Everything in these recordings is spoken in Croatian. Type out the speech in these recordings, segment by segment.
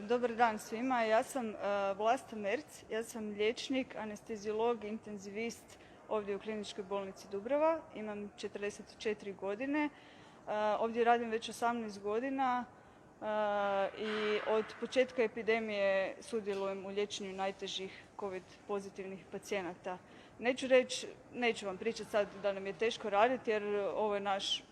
Dobar dan svima. Ja sam Vlasta Merc, ja sam liječnik, anesteziolog, intenzivist ovdje u Kliničkoj bolnici Dubrava. Imam 44 godine. Ovdje radim već 18 godina i od početka epidemije sudjelujem u liječenju najtežih COVID pozitivnih pacijenata. Neću vam pričati sad da nam je teško raditi jer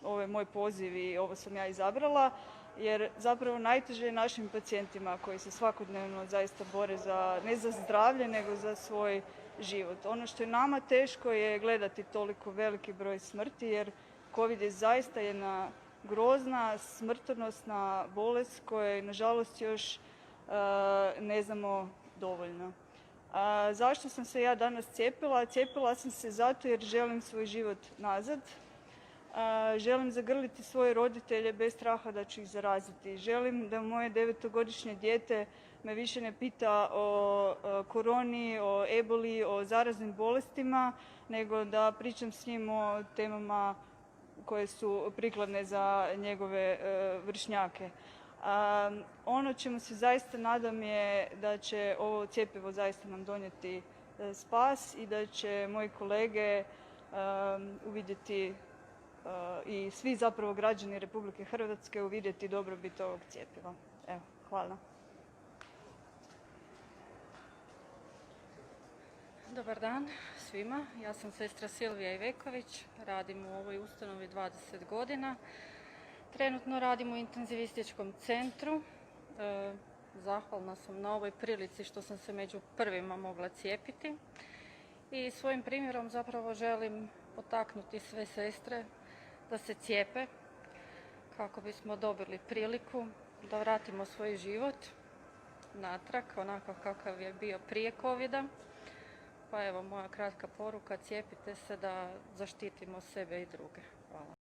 ovo je moj poziv i ovo sam ja izabrala. Jer zapravo najteže je našim pacijentima koji se svakodnevno zaista bore ne za zdravlje, nego za svoj život. Ono što je nama teško je gledati toliko veliki broj smrti, jer COVID je zaista jedna grozna, smrtonosna bolest koje nažalost još ne znamo dovoljno. Zašto sam se ja danas cijepila? Cijepila sam se zato jer želim svoj život nazad. Želim zagrliti svoje roditelje bez straha da ću ih zaraziti. Želim da moje 9-godišnje dijete me više ne pita o koroni, o eboli, o zaraznim bolestima, nego da pričam s njim o temama koje su prikladne za njegove vršnjake. Ono čemu se zaista nadam je da će ovo cjepivo zaista nam donijeti spas i da će moji kolege uvidjeti i svi zapravo građani Republike Hrvatske uvidjeti dobrobit ovog cjepiva. Evo, hvala. Dobar dan svima. Ja sam sestra Silvija Iveković, radim u ovoj ustanovi 20 godina. Trenutno radim u intenzivističkom centru. Zahvalna sam na ovoj prilici što sam se među prvima mogla cijepiti. I svojim primjerom zapravo želim potaknuti sve sestre da se cijepe kako bismo dobili priliku da vratimo svoj život natrag, onako kakav je bio prije COVID-a. Pa evo, moja kratka poruka, cijepite se da zaštitimo sebe i druge. Hvala.